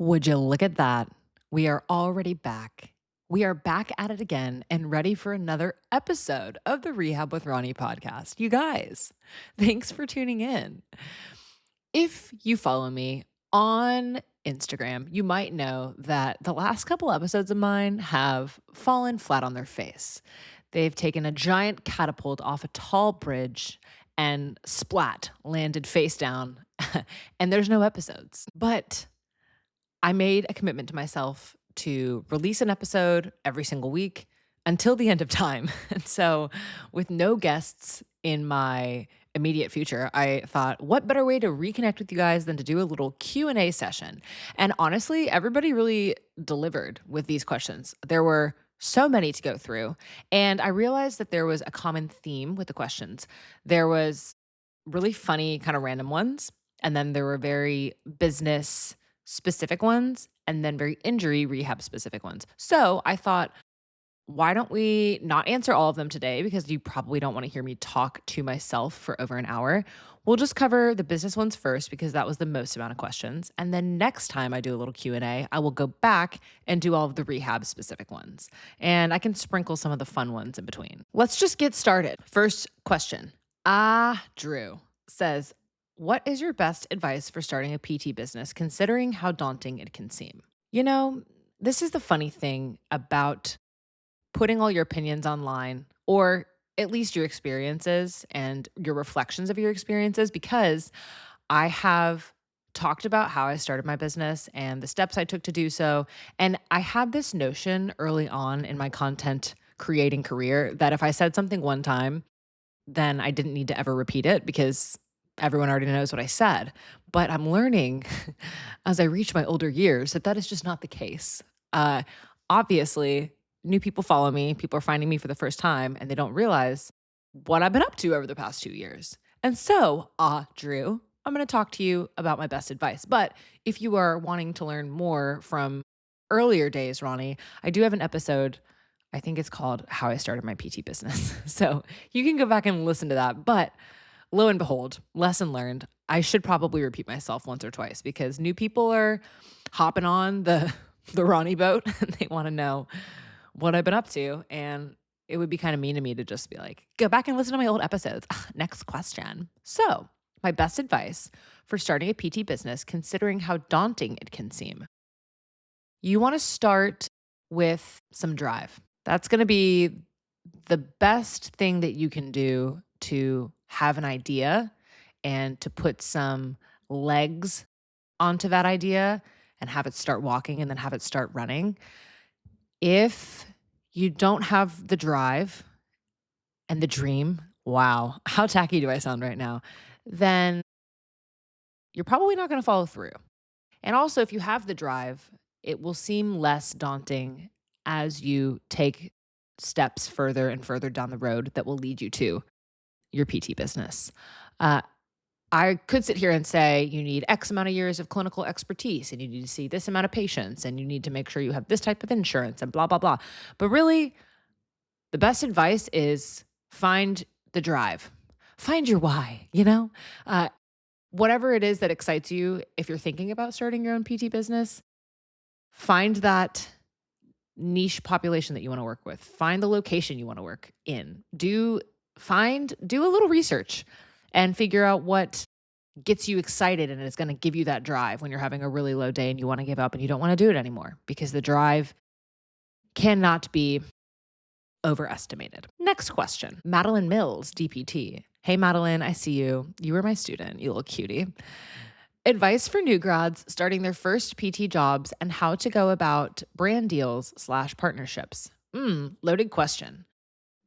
Would you look at that? We are already back. We are back at it again and ready for another episode of the Rehab with Roni podcast. You guys, thanks for tuning in. If you follow me on Instagram, you might know that the last couple episodes of mine have fallen flat on their face. They've taken a giant catapult off a tall bridge and splat, landed face down, and there's no episodes. But I made a commitment to myself to release an episode every single week until the end of time. And so, with no guests in my immediate future, I thought, what better way to reconnect with you guys than to do a little Q&A session? And honestly, everybody really delivered with these questions. There were so many to go through, and I realized that there was a common theme with the questions. There was really funny kind of random ones, and then there were very business specific ones, and then very injury rehab specific ones. So I thought, why don't we not answer all of them today? Because you probably don't want to hear me talk to myself for over an hour. We'll just cover the business ones first because that was the most amount of questions. And then next time I do a little Q&A, I will go back and do all of the rehab specific ones. And I can sprinkle some of the fun ones in between. Let's just get started. First question. Drew says, what is your best advice for starting a PT business, considering how daunting it can seem? You know, this is the funny thing about putting all your opinions online, or at least your experiences and your reflections of your experiences, because I have talked about how I started my business and the steps I took to do so. And I had this notion early on in my content creating career that if I said something one time, then I didn't need to ever repeat it because everyone already knows what I said. But I'm learning as I reach my older years that that is just not the case. Uh, Obviously, new people follow me, people are finding me for the first time, and they don't realize what I've been up to over the past 2 years. And so, Drew, I'm going to talk to you about my best advice. But if you are wanting to learn more from earlier days, Ronnie, I do have an episode. I think it's called How I Started My PT Business. So you can go back and listen to that. But lo and behold, lesson learned. I should probably repeat myself once or twice because new people are hopping on the the Ronnie boat and they want to know what I've been up to. And it would be kind of mean to me to just be like, go back and listen to my old episodes. Next question. So, my best advice for starting a PT business, considering how daunting it can seem. You want to start with some drive. That's going to be the best thing that you can do to have an idea and to put some legs onto that idea and have it start walking and then have it start running. If you don't have the drive and the dream, wow, how tacky do I sound right now? Then you're probably not going to follow through. And also, if you have the drive, it will seem less daunting as you take steps further and further down the road that will lead you to your PT business. Uh, I could sit here and say you need X amount of years of clinical expertise and you need to see this amount of patients and you need to make sure you have this type of insurance and blah, blah, blah. But really, the best advice is find the drive, find your why, whatever it is that excites you. If you're thinking about starting your own PT business, find that niche population that you want to work with, find the location you want to work in, do a little research and figure out what gets you excited and is going to give you that drive when you're having a really low day and you want to give up and you don't want to do it anymore, because the drive cannot be overestimated. Next question. Madeline Mills, DPT. Hey, Madeline, I see you. You were my student, you little cutie. Advice for new grads starting their first PT jobs and how to go about brand deals/partnerships. Loaded question.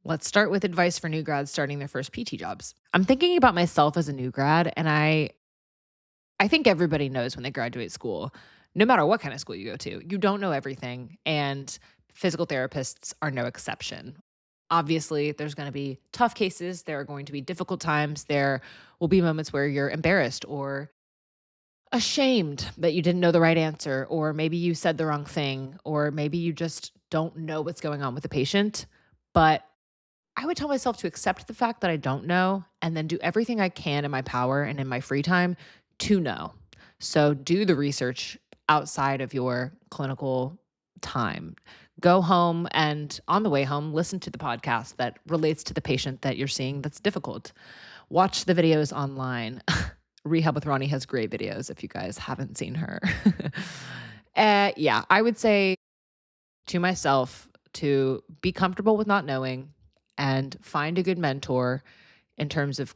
Let's start with advice for new grads starting their first PT jobs. I'm thinking about myself as a new grad, and I think everybody knows when they graduate school, no matter what kind of school you go to, you don't know everything, and physical therapists are no exception. Obviously, there's going to be tough cases. There are going to be difficult times. There will be moments where you're embarrassed or ashamed that you didn't know the right answer, or maybe you said the wrong thing, or maybe you just don't know what's going on with the patient. But I would tell myself to accept the fact that I don't know and then do everything I can in my power and in my free time to know. So do the research outside of your clinical time. Go home and on the way home, listen to the podcast that relates to the patient that you're seeing that's difficult. Watch the videos online. Rehab with Ronnie has great videos if you guys haven't seen her. Yeah, I would say to myself to be comfortable with not knowing and find a good mentor in terms of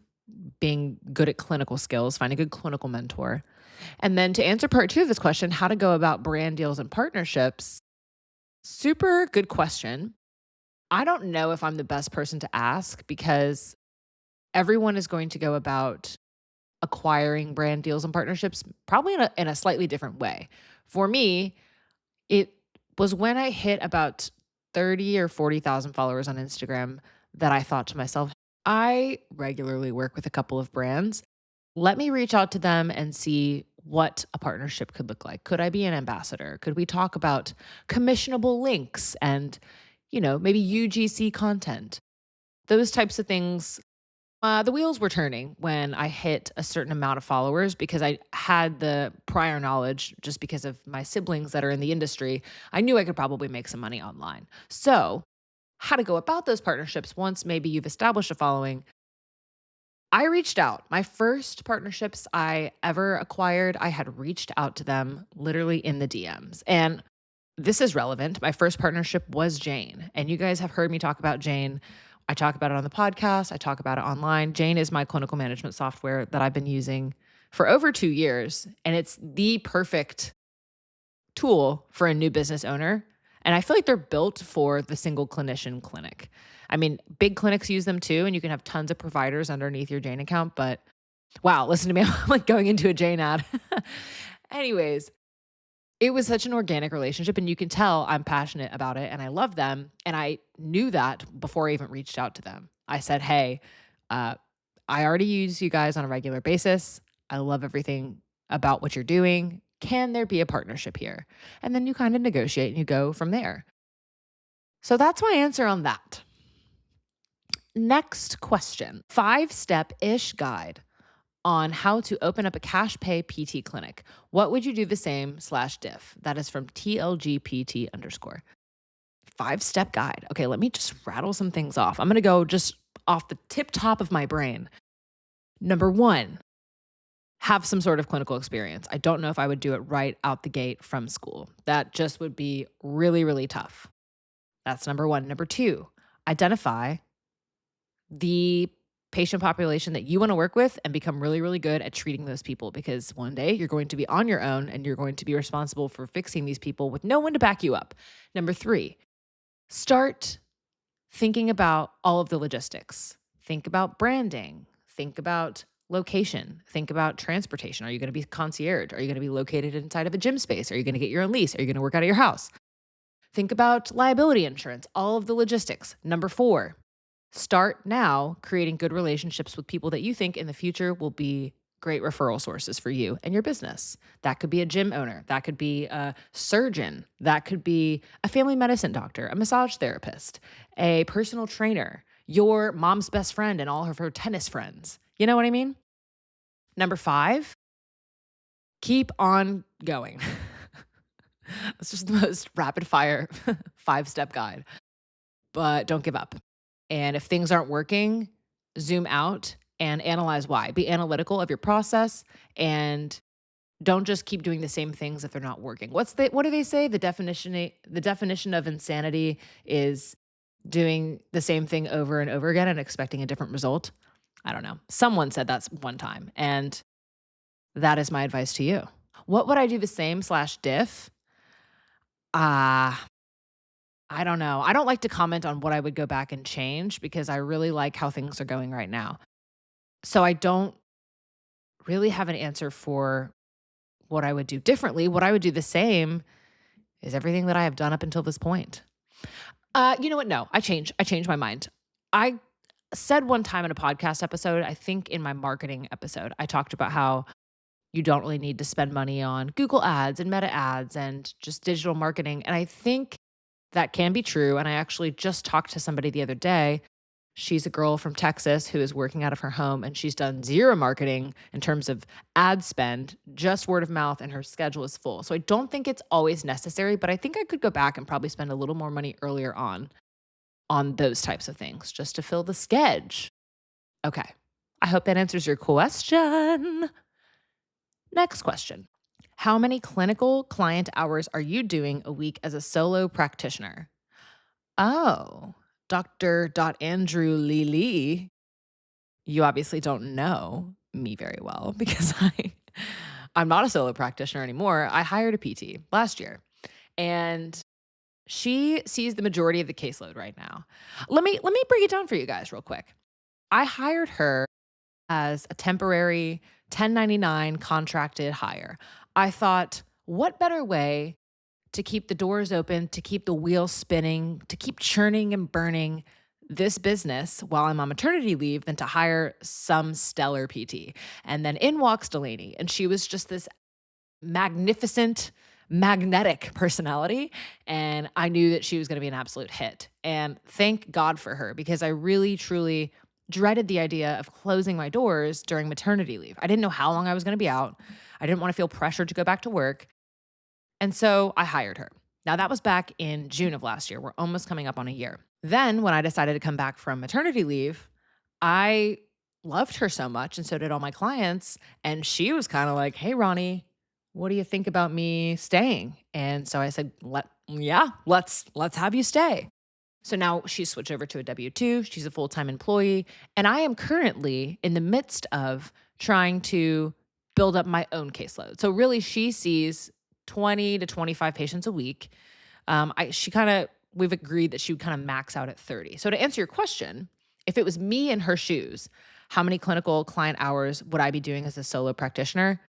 being good at clinical skills, find a good clinical mentor. And then to answer part two of this question, how to go about brand deals and partnerships, super good question. I don't know if I'm the best person to ask because everyone is going to go about acquiring brand deals and partnerships probably in a slightly different way. For me, it was when I hit about 30 or 40,000 followers on Instagram that I thought to myself, I regularly work with a couple of brands. Let me reach out to them and see what a partnership could look like. Could I be an ambassador? Could we talk about commissionable links and, maybe UGC content? Those types of things. The wheels were turning when I hit a certain amount of followers because I had the prior knowledge just because of my siblings that are in the industry. I knew I could probably make some money online. So, how to go about those partnerships once maybe you've established a following. I reached out. My first partnerships I ever acquired, I had reached out to them literally in the DMs. And this is relevant. My first partnership was Jane. And you guys have heard me talk about Jane. I talk about it on the podcast, I talk about it online. Jane is my clinical management software that I've been using for over 2 years. And it's the perfect tool for a new business owner. And I feel like they're built for the single clinician clinic. I mean, big clinics use them too, and you can have tons of providers underneath your Jane account. But wow, listen to me. I'm like going into a Jane ad. Anyways, it was such an organic relationship, and you can tell I'm passionate about it and I love them. And I knew that before I even reached out to them. I said, hey, I already use you guys on a regular basis. I love everything about what you're doing. Can there be a partnership here? And then you kind of negotiate and you go from there. So that's my answer on that. Next question, 5-step-ish guide on how to open up a cash pay PT clinic. What would you do the same/diff? That is from TLGPT _. 5-step guide. Okay, let me just rattle some things off. I'm going to go just off the tip top of my brain. Number 1, have some sort of clinical experience. I don't know if I would do it right out the gate from school. That just would be really, really tough. That's number 1. Number 2, identify the patient population that you want to work with and become really, really good at treating those people, because one day you're going to be on your own and you're going to be responsible for fixing these people with no one to back you up. Number 3, start thinking about all of the logistics. Think about branding. Think about location. Think about transportation. Are you going to be concierge? Are you going to be located inside of a gym space? Are you going to get your own lease? Are you going to work out of your house? Think about liability insurance, all of the logistics. Number 4, start now creating good relationships with people that you think in the future will be great referral sources for you and your business. That could be a gym owner. That could be a surgeon. That could be a family medicine doctor, a massage therapist, a personal trainer, your mom's best friend and all of her tennis friends. You know what I mean? Number 5, keep on going. It's just the most rapid fire 5-step guide, but don't give up. And if things aren't working, zoom out and analyze why. Be analytical of your process and don't just keep doing the same things if they're not working. What do they say? The definition of insanity is doing the same thing over and over again and expecting a different result. I don't know. Someone said that's one time, and that is my advice to you. What would I do the same/diff? Ah, I don't know. I don't like to comment on what I would go back and change because I really like how things are going right now. So I don't really have an answer for what I would do differently. What I would do the same is everything that I have done up until this point. You know what? No, I changed my mind. I said one time in a podcast episode, I think in my marketing episode, I talked about how you don't really need to spend money on Google ads and Meta ads and just digital marketing. And I think that can be true. And I actually just talked to somebody the other day. She's a girl from Texas who is working out of her home, and she's done zero marketing in terms of ad spend, just word of mouth, and her schedule is full. So I don't think it's always necessary, but I think I could go back and probably spend a little more money earlier on those types of things just to fill the schedule. Okay. I hope that answers your question. Next question. How many clinical client hours are you doing a week as a solo practitioner? Oh, Dr. Andrew Lee, you obviously don't know me very well because I'm not a solo practitioner anymore. I hired a PT last year, and she sees the majority of the caseload right now. Let me break it down for you guys real quick. I hired her as a temporary 1099 contracted hire. I thought, what better way to keep the doors open, to keep the wheels spinning, to keep churning and burning this business while I'm on maternity leave than to hire some stellar PT. And then in walks Delaney, and she was just this magnificent, magnetic personality. And I knew that she was going to be an absolute hit. And thank God for her, because I really, truly dreaded the idea of closing my doors during maternity leave. I didn't know how long I was going to be out. I didn't want to feel pressured to go back to work. And so I hired her. Now, that was back in June of last year. We're almost coming up on a year. Then, when I decided to come back from maternity leave, I loved her so much, and so did all my clients. And she was kind of like, hey, Roni, what do you think about me staying? And so I said, let's have you stay. So now she's switched over to a W-2. She's a full-time employee. And I am currently in the midst of trying to build up my own caseload. So really, she sees 20 to 25 patients a week. We've agreed that she would kind of max out at 30. So to answer your question, if it was me in her shoes, how many clinical client hours would I be doing as a solo practitioner?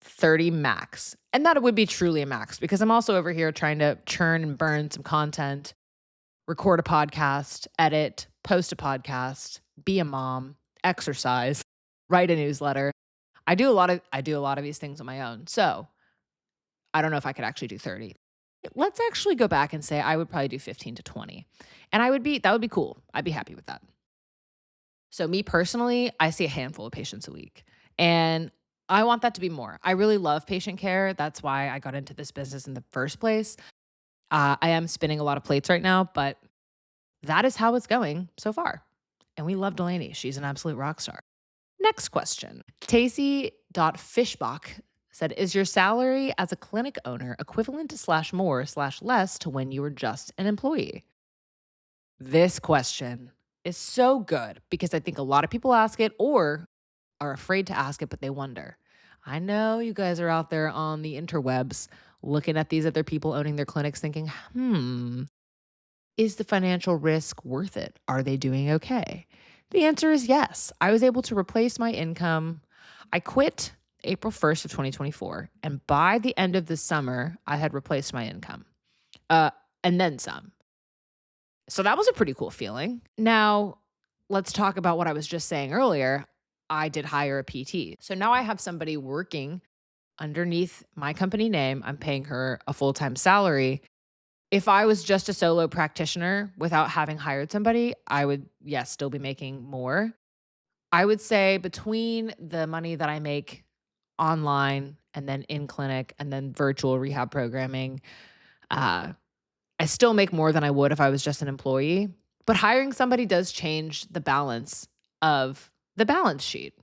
30 max. And that would be truly a max, because I'm also over here trying to churn and burn some content, record a podcast, edit, post a podcast, be a mom, exercise, write a newsletter. I do a lot of these things on my own. So I don't know if I could actually do 30. Let's actually go back and say I would probably do 15 to 20. And that would be cool. I'd be happy with that. So me personally, I see a handful of patients a week, and I want that to be more. I really love patient care. That's why I got into this business in the first place. I am spinning a lot of plates right now, but that is how it's going so far. And we love Delaney. She's an absolute rock star. Next question. Tacey.fishbach said, is your salary as a clinic owner equivalent to /more/less to when you were just an employee? This question is so good because I think a lot of people ask it or are afraid to ask it, but they wonder. I know you guys are out there on the interwebs looking at these other people owning their clinics thinking, is the financial risk worth it? Are they doing okay? The answer is yes. I was able to replace my income. I quit April 1st of 2024. And by the end of the summer, I had replaced my income and then some. So that was a pretty cool feeling. Now, let's talk about what I was just saying earlier. I did hire a PT. So now I have somebody working underneath my company name. I'm paying her a full-time salary. If I was just a solo practitioner without having hired somebody, I would, yes, still be making more. I would say between the money that I make online and then in clinic and then virtual rehab programming, I still make more than I would if I was just an employee. But hiring somebody does change the balance of the balance sheet.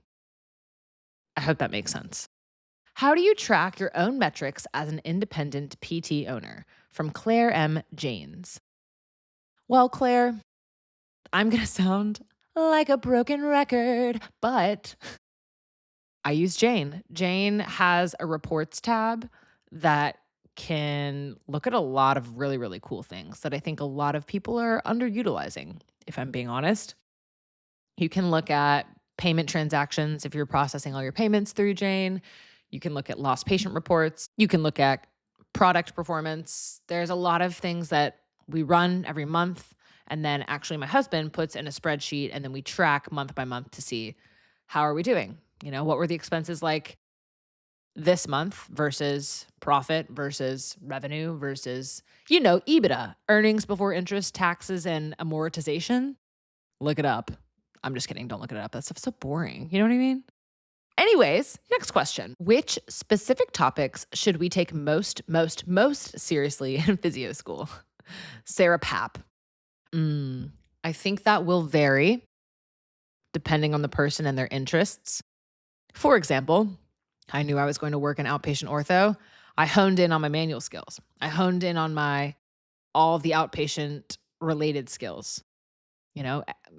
I hope that makes sense. How do you track your own metrics as an independent PT owner? From Claire M. Janes. Well, Claire, I'm going to sound like a broken record, but I use Jane. Jane has a reports tab that can look at a lot of really, really cool things that I think a lot of people are underutilizing, if I'm being honest. You can look at payment transactions if you're processing all your payments through Jane. You can look at lost patient reports. You can look at product performance. There's a lot of things that we run every month. And then actually my husband puts in a spreadsheet, and then we track month by month to see how are we doing? What were the expenses like this month versus profit versus revenue versus, EBITDA, earnings before interest, taxes, and amortization. Look it up. I'm just kidding. Don't look it up. That stuff's so boring. You know what I mean? Anyways, next question. Which specific topics should we take most seriously in physio school? Sarah Papp. Mm, I think that will vary depending on the person and their interests. For example, I knew I was going to work in outpatient ortho. I honed in on my manual skills. I honed in on my all of the outpatient related skills,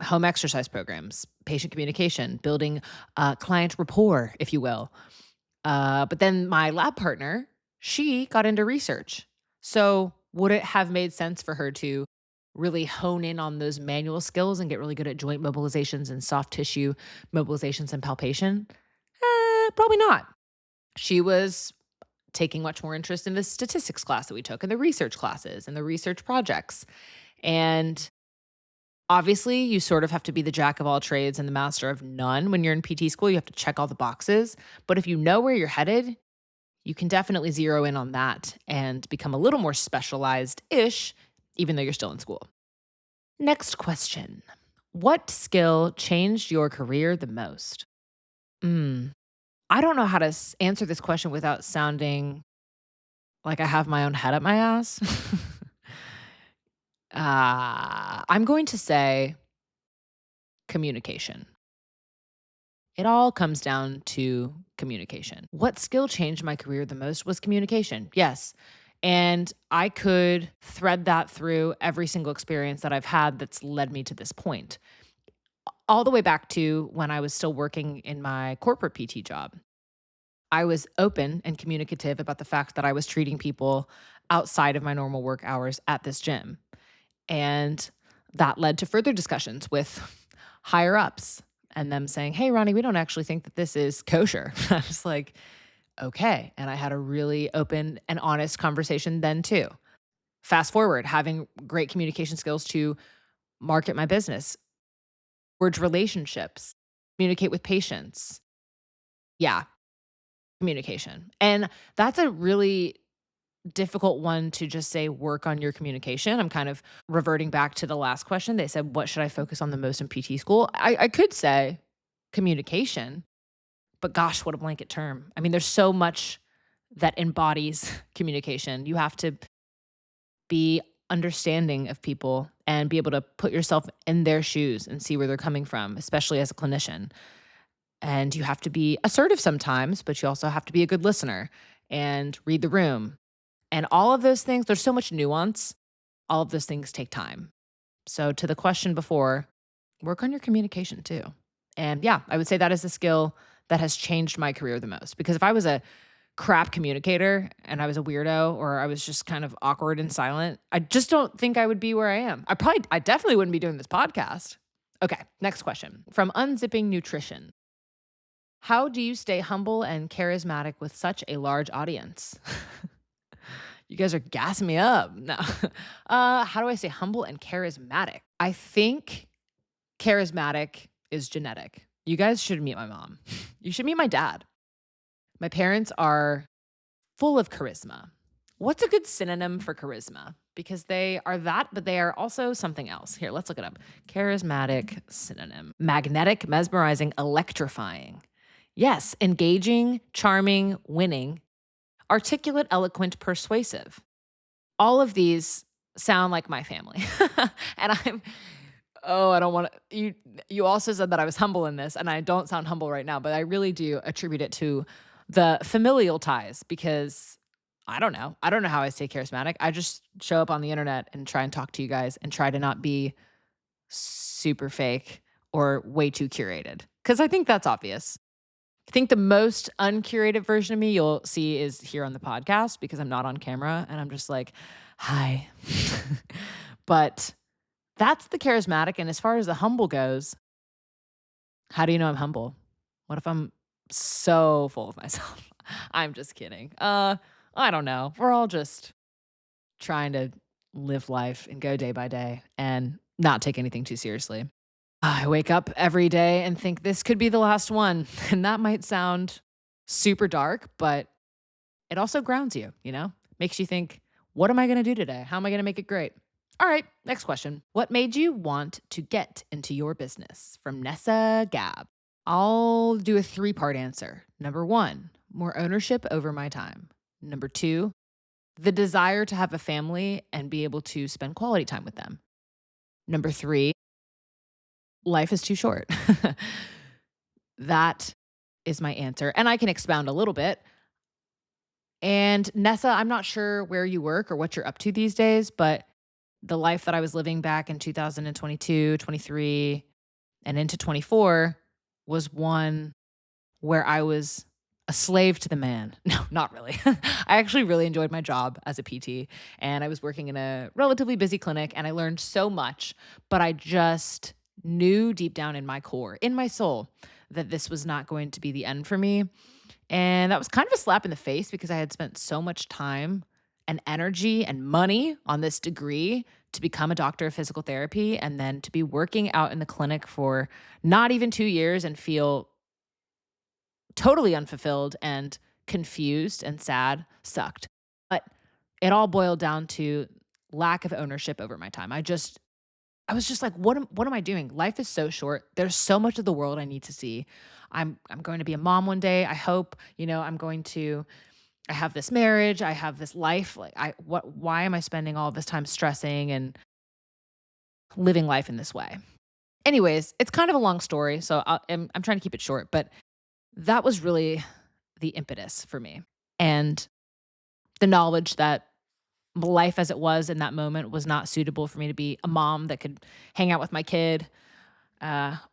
home exercise programs, patient communication, building client rapport, if you will. But then my lab partner, she got into research. So would it have made sense for her to really hone in on those manual skills and get really good at joint mobilizations and soft tissue mobilizations and palpation? Probably not. She was taking much more interest in the statistics class that we took and the research classes and the research projects. And obviously, you sort of have to be the jack of all trades and the master of none when you're in PT school. You have to check all the boxes. But if you know where you're headed, you can definitely zero in on that and become a little more specialized ish, even though you're still in school. Next question. What skill changed your career the most? Mm, I don't know how to answer this question without sounding like I have my own head up my ass. I'm going to say communication. It all comes down to communication. What skill changed my career the most was communication. Yes. And I could thread that through every single experience that I've had that's led me to this point, all the way back to when I was still working in my corporate PT job. I was open and communicative about the fact that I was treating people outside of my normal work hours at this gym. And that led to further discussions with higher ups and them saying, "Hey, Roni, we don't actually think that this is kosher." I was like, okay. And I had a really open and honest conversation then too. Fast forward, having great communication skills to market my business, forge relationships, communicate with patients. Yeah, communication. And that's a really difficult one to just say work on your communication. I'm kind of reverting back to the last question. They said, what should I focus on the most in PT school? I could say communication, but gosh, what a blanket term. I mean, there's so much that embodies communication. You have to be understanding of people and be able to put yourself in their shoes and see where they're coming from, especially as a clinician. And you have to be assertive sometimes, but you also have to be a good listener and read the room. And all of those things, there's so much nuance. All of those things take time. So to the question before, work on your communication too. And yeah, I would say that is a skill that has changed my career the most. Because if I was a crap communicator and I was a weirdo or I was just kind of awkward and silent, I just don't think I would be where I am. I definitely wouldn't be doing this podcast. Okay, next question from Unzipping Nutrition. How do you stay humble and charismatic with such a large audience? You guys are gassing me up. No. How do I stay humble and charismatic? I think charismatic is genetic. You guys should meet my mom. You should meet my dad. My parents are full of charisma. What's a good synonym for charisma? Because they are that, but they are also something else. Here, let's look it up. Charismatic synonym. Magnetic, mesmerizing, electrifying. Yes, engaging, charming, winning, articulate, eloquent, persuasive. All of these sound like my family. And I don't want to, you also said that I was humble in this, and I don't sound humble right now, but I really do attribute it to the familial ties because I don't know. I don't know how I stay charismatic. I just show up on the internet and try and talk to you guys and try to not be super fake or way too curated because I think that's obvious. I think the most uncurated version of me you'll see is here on the podcast because I'm not on camera and I'm just like, hi. But that's the charismatic. And as far as the humble goes, how do you know I'm humble? What if I'm so full of myself? I'm just kidding. I don't know. We're all just trying to live life and go day by day and not take anything too seriously. I wake up every day and think this could be the last one. And that might sound super dark, but it also grounds you, Makes you think, what am I going to do today? How am I going to make it great? All right, next question. What made you want to get into your business? From Nessa Gab. I'll do a three-part answer. Number one, more ownership over my time. Number two, the desire to have a family and be able to spend quality time with them. Number three, life is too short. That is my answer. And I can expound a little bit. And Nessa, I'm not sure where you work or what you're up to these days, but the life that I was living back in 2022, 23, and into 24 was one where I was a slave to the man. No, not really. I actually really enjoyed my job as a PT, and I was working in a relatively busy clinic, and I learned so much, but I just knew deep down in my core, in my soul, that this was not going to be the end for me. And that was kind of a slap in the face because I had spent so much time and energy and money on this degree to become a doctor of physical therapy and then to be working out in the clinic for not even 2 years and feel totally unfulfilled and confused and sad sucked. But it all boiled down to lack of ownership over my time. I was just like, what am I doing? Life is so short. There's so much of the world I need to see. I'm going to be a mom one day. I hope, I have this marriage, I have this life. Like why am I spending all this time stressing and living life in this way? Anyways, it's kind of a long story, so I'm trying to keep it short, but that was really the impetus for me. And the knowledge that life as it was in that moment was not suitable for me to be a mom that could hang out with my kid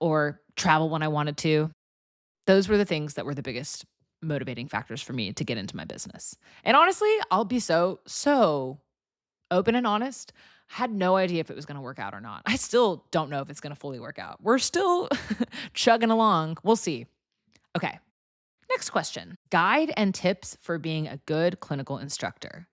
or travel when I wanted to. Those were the things that were the biggest motivating factors for me to get into my business. And honestly, I'll be so open and honest. I had no idea if it was going to work out or not. I still don't know if it's going to fully work out. We're still chugging along. We'll see. Okay. Next question. Guide and tips for being a good clinical instructor.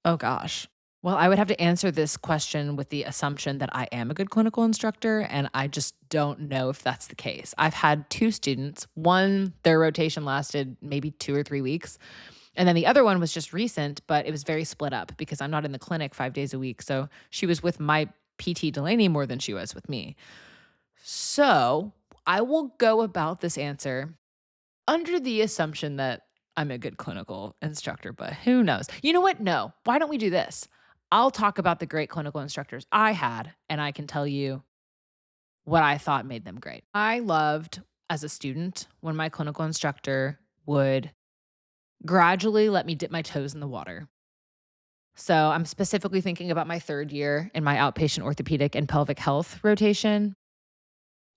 Oh gosh. Well, I would have to answer this question with the assumption that I am a good clinical instructor, and I just don't know if that's the case. I've had two students. One, their rotation lasted maybe 2 or 3 weeks. And then the other one was just recent, but it was very split up because I'm not in the clinic 5 days a week. So she was with my PT Delaney more than she was with me. So I will go about this answer under the assumption that I'm a good clinical instructor, but who knows? You know what? No. Why don't we do this? I'll talk about the great clinical instructors I had, and I can tell you what I thought made them great. I loved as a student when my clinical instructor would gradually let me dip my toes in the water. So I'm specifically thinking about my third year in my outpatient orthopedic and pelvic health rotation.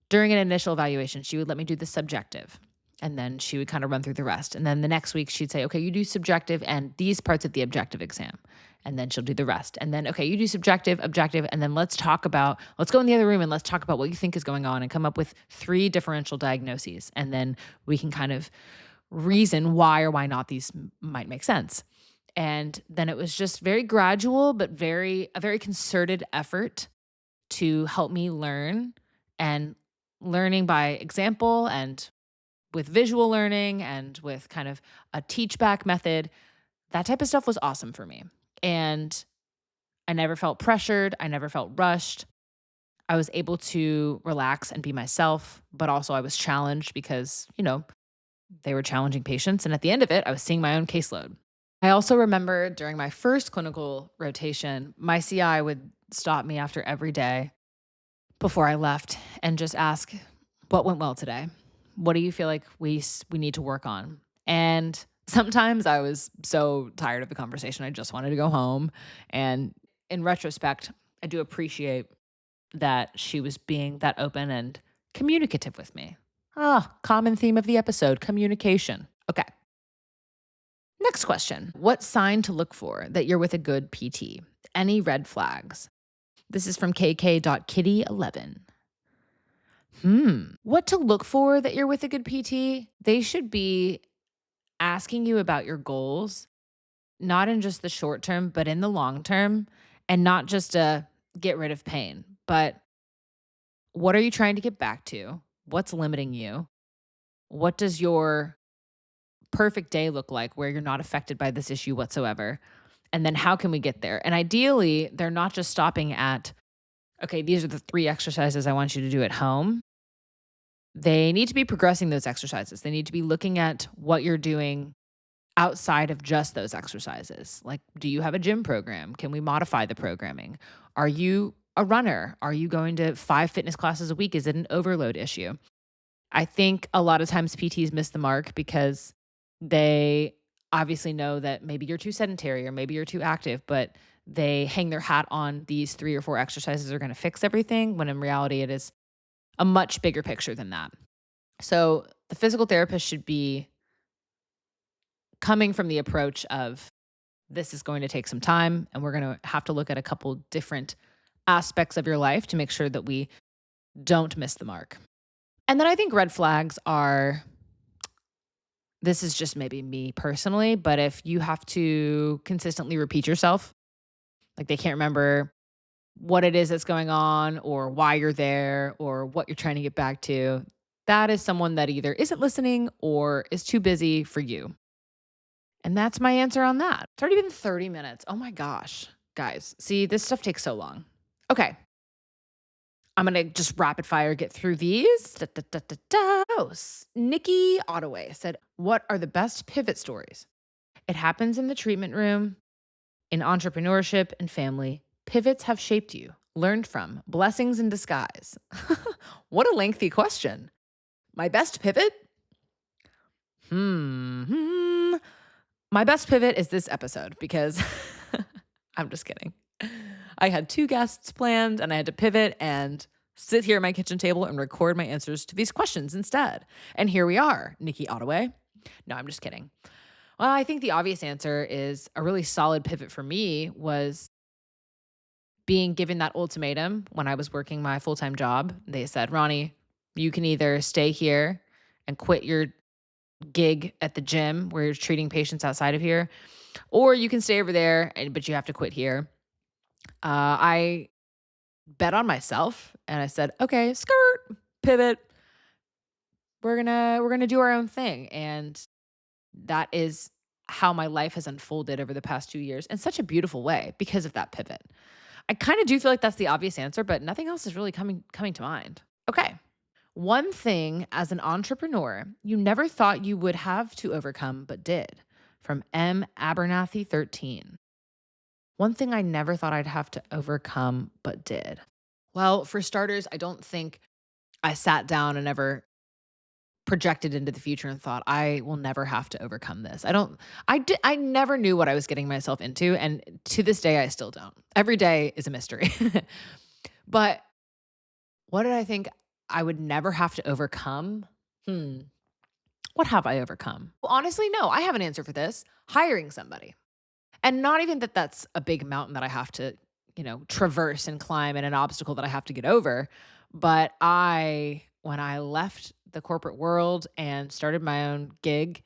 During an initial evaluation, she would let me do the subjective, and then she would kind of run through the rest. And then the next week, she'd say, okay, you do subjective and these parts of the objective exam. And then she'll do the rest. And then, okay, you do subjective, objective, and then let's go in the other room and let's talk about what you think is going on and come up with 3 differential diagnoses. And then we can kind of reason why or why not these might make sense. And then it was just very gradual, but a very concerted effort to help me learn, and learning by example and with visual learning and with kind of a teach back method. That type of stuff was awesome for me. And I never felt pressured. I never felt rushed. I was able to relax and be myself, but also I was challenged because, they were challenging patients. And at the end of it, I was seeing my own caseload. I also remember during my first clinical rotation, my CI would stop me after every day before I left and just ask, what went well today? What do you feel like we need to work on? And sometimes I was so tired of the conversation, I just wanted to go home. And in retrospect, I do appreciate that she was being that open and communicative with me. Common theme of the episode, communication. Okay. Next question. What sign to look for that you're with a good PT? Any red flags? This is from kk.kitty11. What to look for that you're with a good PT? They should be asking you about your goals, not in just the short term, but in the long term, and not just to get rid of pain, but what are you trying to get back to? What's limiting you? What does your perfect day look like where you're not affected by this issue whatsoever? And then how can we get there? And ideally, they're not just stopping at, okay, these are the 3 exercises I want you to do at home. They need to be progressing those exercises. They need to be looking at what you're doing outside of just those exercises. Like, do you have a gym program? Can we modify the programming? Are you a runner? Are you going to 5 fitness classes a week? Is it an overload issue? I think a lot of times PTs miss the mark because they obviously know that maybe you're too sedentary or maybe you're too active, but they hang their hat on these 3 or 4 exercises are going to fix everything, when in reality it is a much bigger picture than that. So the physical therapist should be coming from the approach of, this is going to take some time and we're going to have to look at a couple different aspects of your life to make sure that we don't miss the mark. And then I think red flags are, this is just maybe me personally, but if you have to consistently repeat yourself, like they can't remember what it is that's going on or why you're there or what you're trying to get back to, that is someone that either isn't listening or is too busy for you. And that's my answer on that. It's already been 30 minutes. Oh my gosh. Guys, see, this stuff takes so long. Okay. I'm going to just rapid fire get through these. Oh, Nikki Ottaway said, what are the best pivot stories? It happens in the treatment room, in entrepreneurship and family. Pivots have shaped you, learned from, blessings in disguise. What a lengthy question. My best pivot? My best pivot is this episode because I'm just kidding. I had 2 guests planned and I had to pivot and sit here at my kitchen table and record my answers to these questions instead. And here we are, Nikki Ottaway. No, I'm just kidding. Well, I think the obvious answer is a really solid pivot for me was being given that ultimatum when I was working my full-time job. They said, Roni, you can either stay here and quit your gig at the gym where you're treating patients outside of here, or you can stay over there, but you have to quit here. I bet on myself and I said, okay, skirt, pivot. We're gonna do our own thing. And that is how my life has unfolded over the past 2 years in such a beautiful way because of that pivot. I kind of do feel like that's the obvious answer, but nothing else is really coming to mind. Okay. One thing as an entrepreneur you never thought you would have to overcome but did. From M Abernathy 13. One thing I never thought I'd have to overcome but did. Well, for starters, I don't think I sat down and ever projected into the future and thought I will never have to overcome this. I never knew what I was getting myself into, and to this day I still don't. Every day is a mystery. But what did I think I would never have to overcome? What have I overcome? Well, honestly, no, I have an answer for this. Hiring somebody. And not even that that's a big mountain that I have to, traverse and climb and an obstacle that I have to get over. But when I left the corporate world and started my own gig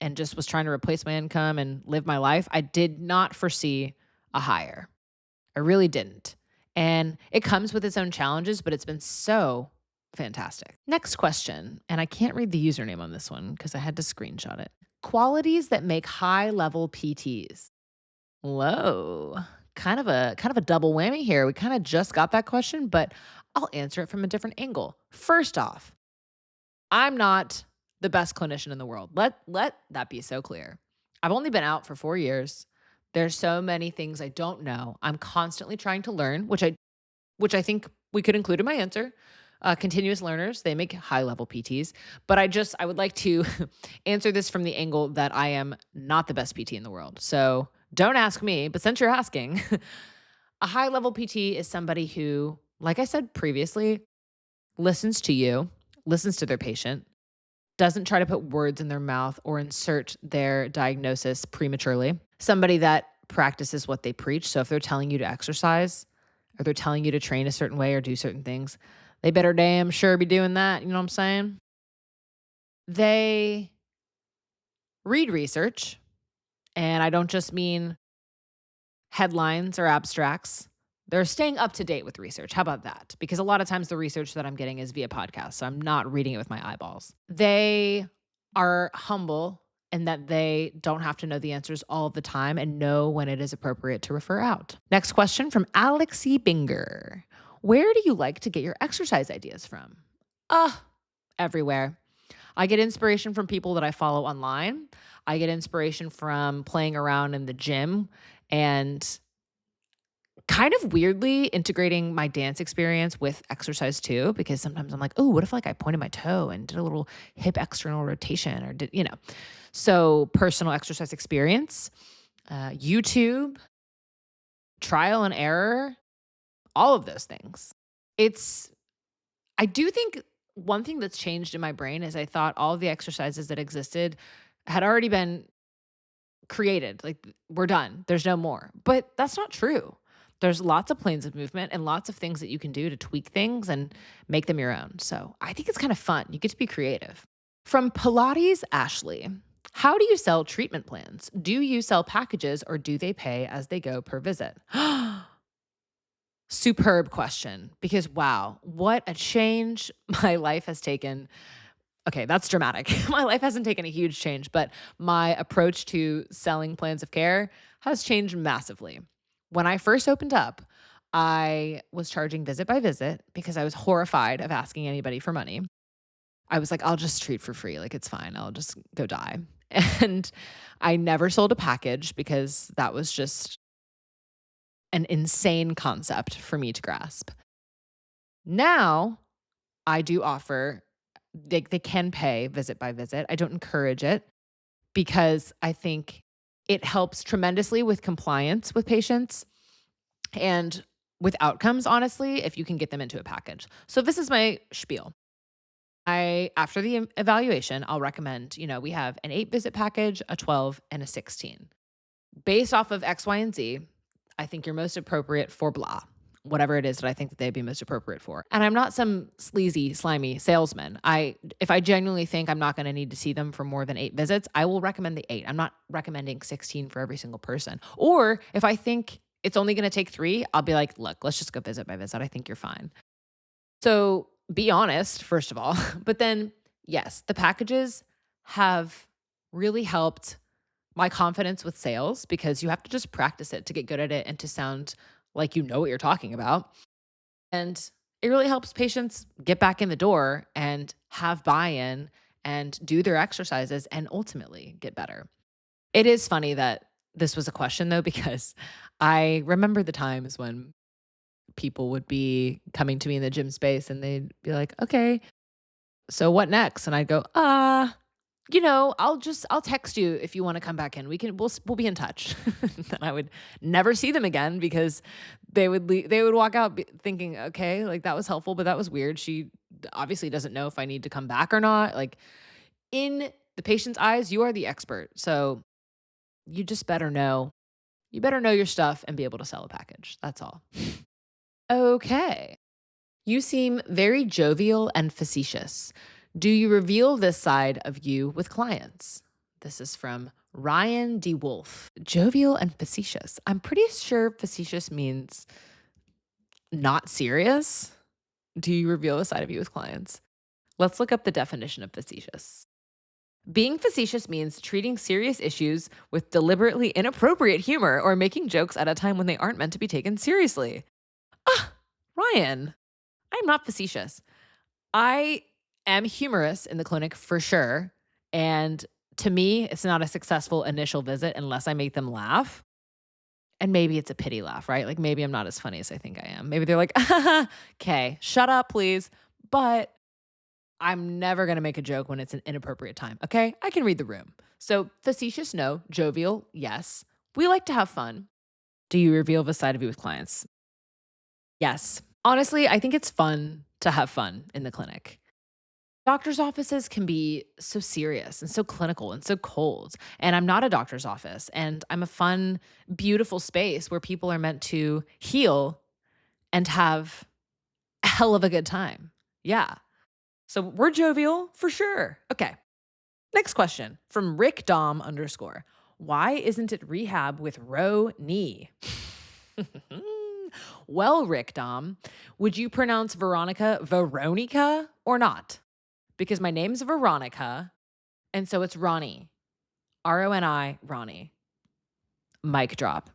and just was trying to replace my income and live my life, I did not foresee a hire. I really didn't. And it comes with its own challenges, but it's been so fantastic. Next question. And I can't read the username on this one because I had to screenshot it. Qualities that make high-level PTs. Whoa. Kind of a double whammy here. We kind of just got that question, but I'll answer it from a different angle. First off, I'm not the best clinician in the world. Let that be so clear. I've only been out for 4 years. There's so many things I don't know. I'm constantly trying to learn, which I think we could include in my answer. Continuous learners, they make high-level PTs. But I would like to answer this from the angle that I am not the best PT in the world. So don't ask me, but since you're asking, a high-level PT is somebody who, like I said previously, listens to you, listens to their patient, doesn't try to put words in their mouth or insert their diagnosis prematurely. Somebody that practices what they preach. So if they're telling you to exercise or they're telling you to train a certain way or do certain things, they better damn sure be doing that. You know what I'm saying? They read research, and I don't just mean headlines or abstracts. They're staying up to date with research. How about that? Because a lot of times the research that I'm getting is via podcast, so I'm not reading it with my eyeballs. They are humble and that they don't have to know the answers all of the time and know when it is appropriate to refer out. Next question from Alexi Binger. Where do you like to get your exercise ideas from? Everywhere. I get inspiration from people that I follow online. I get inspiration from playing around in the gym and kind of weirdly integrating my dance experience with exercise too, because sometimes I'm like, oh, what if like I pointed my toe and did a little hip external rotation or did. So personal exercise experience, YouTube, trial and error, all of those things. I do think one thing that's changed in my brain is I thought all of the exercises that existed had already been created. Like we're done. There's no more. But that's not true. There's lots of planes of movement and lots of things that you can do to tweak things and make them your own. So I think it's kind of fun. You get to be creative. From Pilates Ashley, how do you sell treatment plans? Do you sell packages or do they pay as they go per visit? Superb question, because wow, what a change my life has taken. Okay, that's dramatic. My life hasn't taken a huge change, but my approach to selling plans of care has changed massively. When I first opened up, I was charging visit by visit because I was horrified of asking anybody for money. I was like, I'll just treat for free. Like, it's fine. I'll just go die. And I never sold a package because that was just an insane concept for me to grasp. Now I do offer, they can pay visit by visit. I don't encourage it because I think it helps tremendously with compliance with patients and with outcomes, honestly, if you can get them into a package. So this is my spiel. After the evaluation, I'll recommend, we have an 8-visit package, a 12, and a 16. Based off of X, Y, and Z, I think you're most appropriate for blah, whatever it is that I think that they'd be most appropriate for. And I'm not some sleazy, slimy salesman. If I genuinely think I'm not going to need to see them for more than 8 visits, I will recommend the 8. I'm not recommending 16 for every single person. Or if I think it's only going to take 3, I'll be like, look, let's just go visit by visit. I think you're fine. So be honest, first of all. But then, yes, the packages have really helped my confidence with sales because you have to just practice it to get good at it and to sound like you know what you're talking about. And it really helps patients get back in the door and have buy-in and do their exercises and ultimately get better. It is funny that this was a question though, because I remember the times when people would be coming to me in the gym space and they'd be like, okay, so what next? And I'd go, I'll text you if you want to come back in. We'll be in touch. Then I would never see them again because they would walk out thinking, okay, like that was helpful, but that was weird. She obviously doesn't know if I need to come back or not. Like in the patient's eyes, you are the expert. So you just better know. You better know your stuff and be able to sell a package. That's all. Okay. You seem very jovial and facetious. Do you reveal this side of you with clients? This is from Ryan D. Wolf. Jovial and facetious. I'm pretty sure facetious means not serious. Do you reveal the side of you with clients? Let's look up the definition of facetious. Being facetious means treating serious issues with deliberately inappropriate humor or making jokes at a time when they aren't meant to be taken seriously. Ryan, I'm not facetious. I am humorous in the clinic for sure. And to me, it's not a successful initial visit unless I make them laugh. And maybe it's a pity laugh, right? Like maybe I'm not as funny as I think I am. Maybe they're like, okay, shut up, please. But I'm never going to make a joke when it's an inappropriate time. Okay. I can read the room. So facetious, no. Jovial, yes. We like to have fun. Do you reveal the side of you with clients? Yes. Honestly, I think it's fun to have fun in the clinic. Doctor's offices can be so serious and so clinical and so cold. And I'm not a doctor's office. And I'm a fun, beautiful space where people are meant to heal and have a hell of a good time. Yeah. So we're jovial for sure. Okay. Next question from Rick Dom _. Why isn't it rehab with Roni? Well, Rick Dom, would you pronounce Veronica or not? Because my name's Veronica, and so it's Roni. Roni, Ronnie. Mic drop.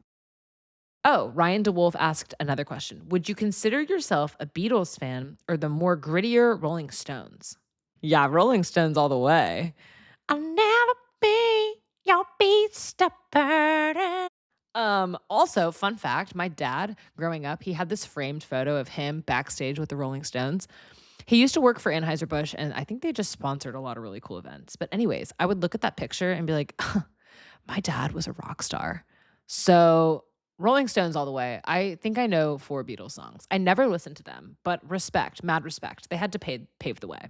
Oh, Ryan DeWolf asked another question. Would you consider yourself a Beatles fan or the more grittier Rolling Stones? Yeah, Rolling Stones all the way. I'll never be your beat stopper. Also, fun fact, my dad, growing up, he had this framed photo of him backstage with the Rolling Stones. He used to work for Anheuser-Busch, and I think they just sponsored a lot of really cool events. But anyways, I would look at that picture and be like, my dad was a rock star. So Rolling Stones all the way. I think I know 4 Beatles songs. I never listened to them, but respect, mad respect. They had to pave the way.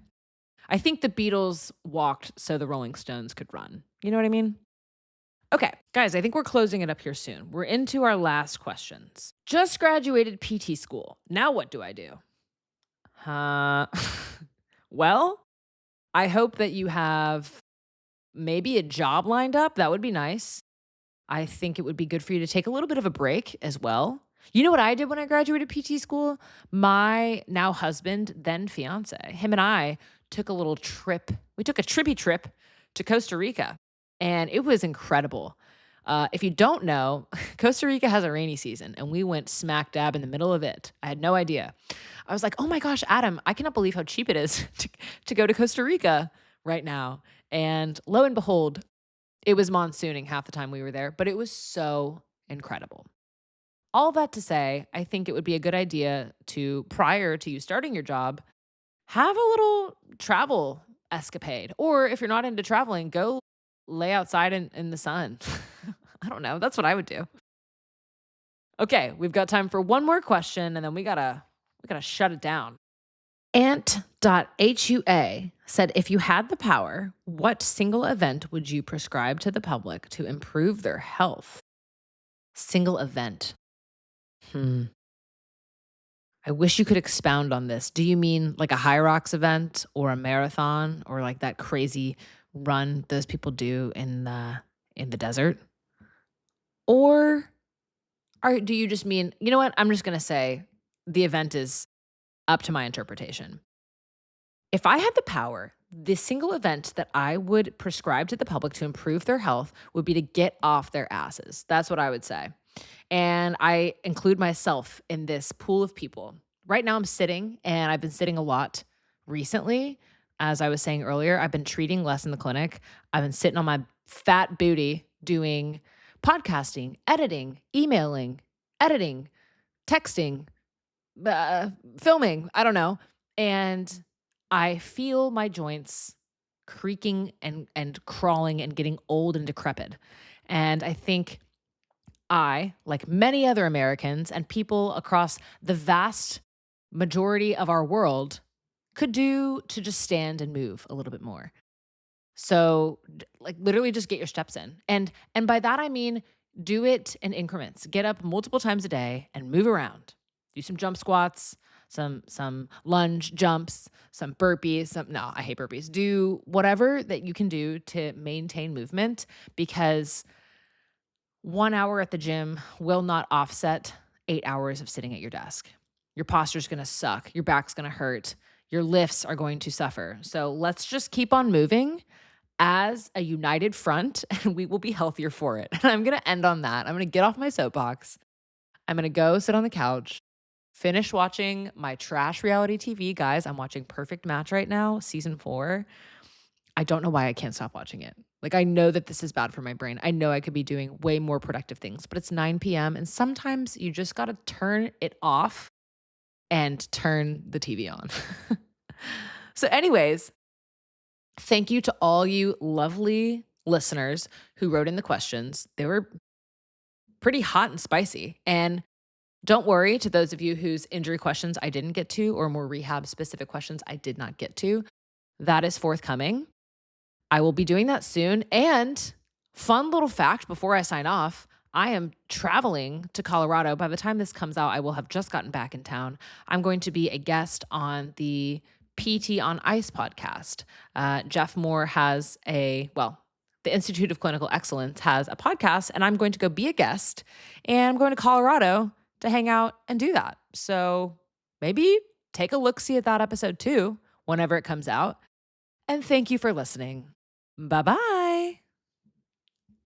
I think the Beatles walked so the Rolling Stones could run. You know what I mean? Okay, guys, I think we're closing it up here soon. We're into our last questions. Just graduated PT school. Now what do I do? Well, I hope that you have maybe a job lined up. That would be nice. I think it would be good for you to take a little bit of a break as well. You know what I did when I graduated PT school? My now husband, then fiance, him and I took a little trip. We took a trippy trip to Costa Rica, and it was incredible. If you don't know, Costa Rica has a rainy season, and we went smack dab in the middle of it. I had no idea. I was like, oh my gosh, Adam, I cannot believe how cheap it is to go to Costa Rica right now. And lo and behold, it was monsooning half the time we were there, but it was so incredible. All that to say, I think it would be a good idea to, prior to you starting your job, have a little travel escapade. Or if you're not into traveling, go lay outside in the sun. I don't know. That's what I would do. Okay, we've got time for one more question, and then we gotta shut it down. Ant.hua said, if you had the power, what single event would you prescribe to the public to improve their health? Single event. I wish you could expound on this. Do you mean like a high rocks event or a marathon or like that crazy run those people do in the desert? Or do you just mean, you know what? I'm just going to say the event is up to my interpretation. If I had the power, the single event that I would prescribe to the public to improve their health would be to get off their asses. That's what I would say. And I include myself in this pool of people. Right now, I'm sitting, and I've been sitting a lot recently. As I was saying earlier, I've been treating less in the clinic. I've been sitting on my fat booty doing podcasting, editing, emailing, editing, texting, filming. I don't know. And I feel my joints creaking and crawling and getting old and decrepit. And I think I, like many other Americans and people across the vast majority of our world, could do to just stand and move a little bit more. So, like literally just get your steps in. And by that I mean do it in increments. Get up multiple times a day and move around. Do some jump squats, some lunge jumps, some burpees, no, I hate burpees. Do whatever that you can do to maintain movement, because 1 hour at the gym will not offset 8 hours of sitting at your desk. Your posture's gonna suck. Your back's gonna hurt. Your lifts are going to suffer. So let's just keep on moving as a united front, and we will be healthier for it. And I'm gonna end on that. I'm gonna get off my soapbox. I'm gonna go sit on the couch, finish watching my trash reality TV. Guys, I'm watching Perfect Match right now, season 4. I don't know why I can't stop watching it. Like, I know that this is bad for my brain. I know I could be doing way more productive things, but it's 9 p.m. and sometimes you just got to turn it off and turn the TV on. So anyways, thank you to all you lovely listeners who wrote in the questions. They were pretty hot and spicy. And don't worry, to those of you whose injury questions I didn't get to, or more rehab specific questions I did not get to, that is forthcoming. I will be doing that soon. And fun little fact before I sign off, I am traveling to Colorado. By the time this comes out, I will have just gotten back in town. I'm going to be a guest on the PT on Ice podcast. Jeff Moore has the Institute of Clinical Excellence has a podcast, and I'm going to go be a guest, and I'm going to Colorado to hang out and do that. So maybe take a look-see at that episode too, whenever it comes out. And thank you for listening. Bye-bye.